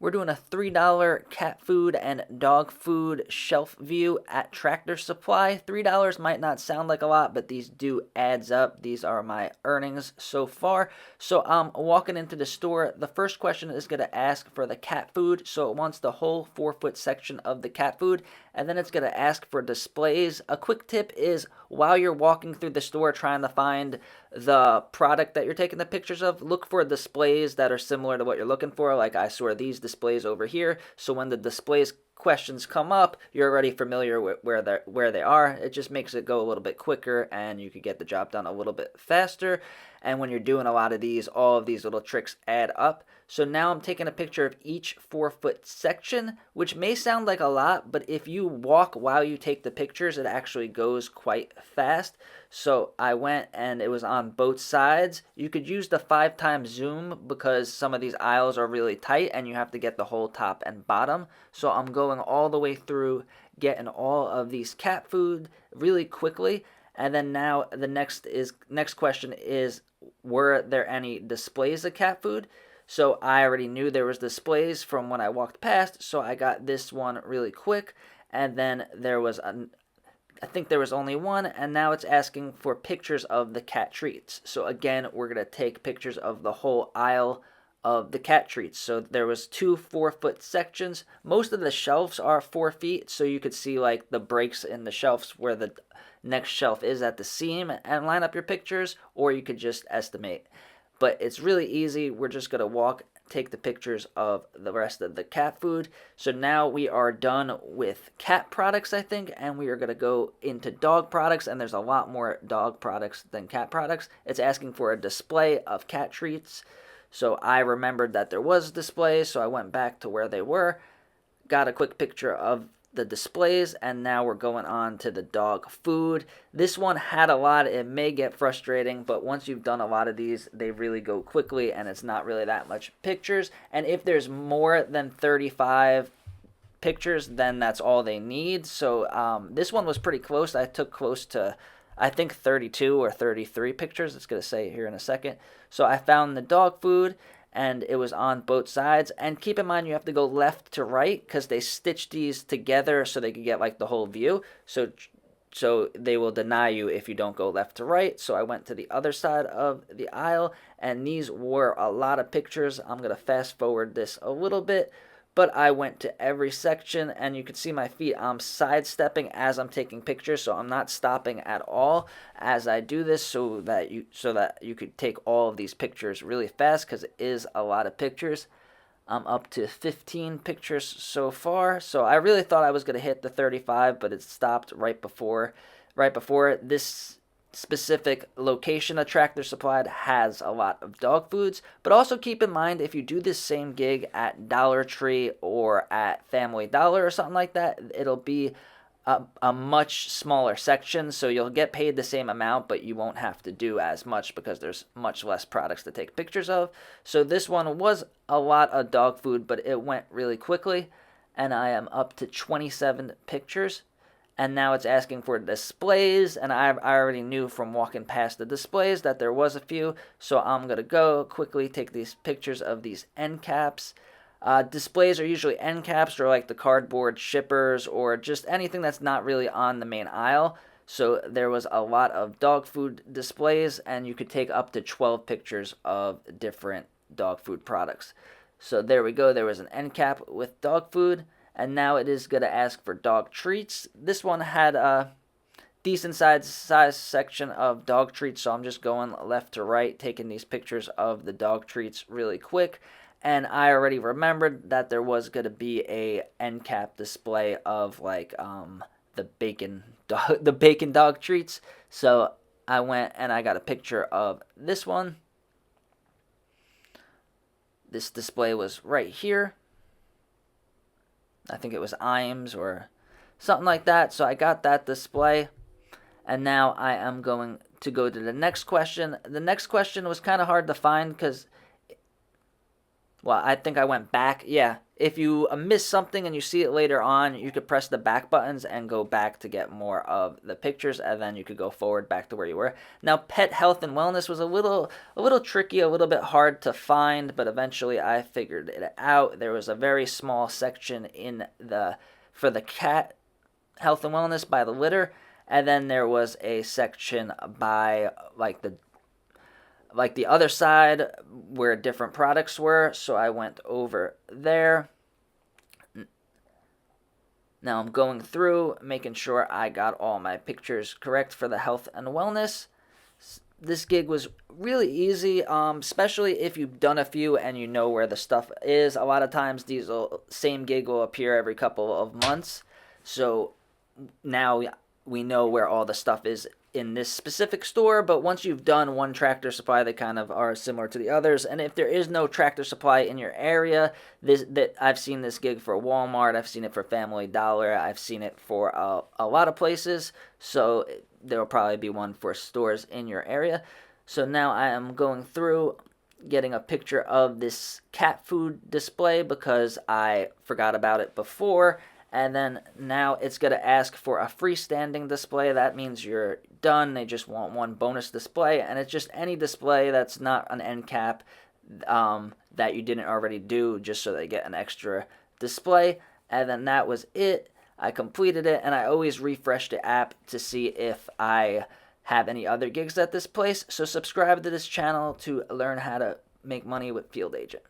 We're doing a $3 cat food and dog food shelf view at Tractor Supply. $3 might not sound like a lot, but these do adds up. These are my earnings so far. So I'm walking into the store. The first question is going to ask for the cat food. So it wants the whole 4-foot section of the cat food. And then it's going to ask for displays. A quick tip is while you're walking through the store trying to find the product that you're taking the pictures of, look for displays that are similar to what you're looking for. Like I saw these displays over here. So when the displays questions come up, you're already familiar with where they are. It just makes it go a little bit quicker and you could get the job done a little bit faster. And when you're doing a lot of these, all of these little tricks add up. So now I'm taking a picture of each 4-foot section, which may sound like a lot, but if you walk while you take the pictures, it actually goes quite fast. So I went and it was on both sides. You could use the 5x zoom because some of these aisles are really tight and you have to get the whole top and bottom. So I'm going all the way through, getting all of these cat food really quickly. And then now the next question is, were there any displays of cat food? So I already knew there was displays from when I walked past, so I got this one really quick. And then I think there was only one, and now it's asking for pictures of the cat treats. So again, we're going to take pictures of the whole aisle of the cat treats. So there was 2 4-foot sections. Most of the shelves are 4 feet, so you could see like the breaks in the shelves where the next shelf is at the seam and line up your pictures, or you could just estimate. But it's really easy. We're just going to take the pictures of the rest of the cat food. So now we are done with cat products, I think, and we are going to go into dog products, and there's a lot more dog products than cat products. It's asking for a display of cat treats. So I remembered that there was displays, so I went back to where they were, got a quick picture of the displays, and now we're going on to the dog food. This one had a lot. It may get frustrating, but once you've done a lot of these, they really go quickly and it's not really that much pictures. And if there's more than 35 pictures, then that's all they need. So this one was pretty close. I took close to, I think, 32 or 33 pictures. It's going to say here in a second. So I found the dog food, and it was on both sides. And keep in mind, you have to go left to right because they stitched these together so they could get like the whole view. So they will deny you if you don't go left to right. So I went to the other side of the aisle, and these were a lot of pictures. I'm going to fast forward this a little bit. But I went to every section, and you can see my feet. I'm sidestepping as I'm taking pictures, so I'm not stopping at all as I do this, so that you could take all of these pictures really fast, because it is a lot of pictures. I'm up to 15 pictures so far, so I really thought I was going to hit the 35, but it stopped right before this specific location of Tractor Supply has a lot of dog foods. But also keep in mind, if you do this same gig at Dollar Tree or at Family Dollar or something like that, it'll be a much smaller section, so you'll get paid the same amount, but you won't have to do as much because there's much less products to take pictures of. So this one was a lot of dog food, but it went really quickly, and I am up to 27 pictures. And now it's asking for displays, and I already knew from walking past the displays that there was a few, so I'm going to go quickly take these pictures of these end caps. Displays are usually end caps or like the cardboard shippers or just anything that's not really on the main aisle. So there was a lot of dog food displays, and you could take up to 12 pictures of different dog food products. So there we go. There was an end cap with dog food. And now it is going to ask for dog treats. This one had a decent size section of dog treats, so I'm just going left to right, taking these pictures of the dog treats really quick. And I already remembered that there was going to be a end cap display of like the bacon dog treats. So I went and I got a picture of this one. This display was right here. I think it was Iams or something like that. So I got that display. And now I am going to go to the next question. The next question was kind of hard to find because Well, I think I went back. Yeah, if you miss something and you see it later on, you could press the back buttons and go back to get more of the pictures, and then you could go forward back to where you were. Now, pet health and wellness was a little tricky, a little bit hard to find, but eventually I figured it out. There was a very small section in the for the cat health and wellness by the litter, and then there was a section by like the other side where different products were, so I went over there. Now I'm going through, making sure I got all my pictures correct for the health and wellness. This gig was really easy, especially if you've done a few and you know where the stuff is. A lot of times same gig will appear every couple of months, so now we know where all the stuff is in this specific store. But once you've done one Tractor Supply, they kind of are similar to the others. And if there is no Tractor Supply in your area, I've seen this gig for Walmart, I've seen it for Family Dollar, I've seen it for a lot of places. So there will probably be one for stores in your area. So now I am going through getting a picture of this cat food display because I forgot about it before. And then now it's going to ask for a freestanding display. That means you're done. They just want one bonus display. And it's just any display that's not an end cap that you didn't already do, just so they get an extra display. And then that was it. I completed it. And I always refresh the app to see if I have any other gigs at this place. So subscribe to this channel to learn how to make money with Field Agent.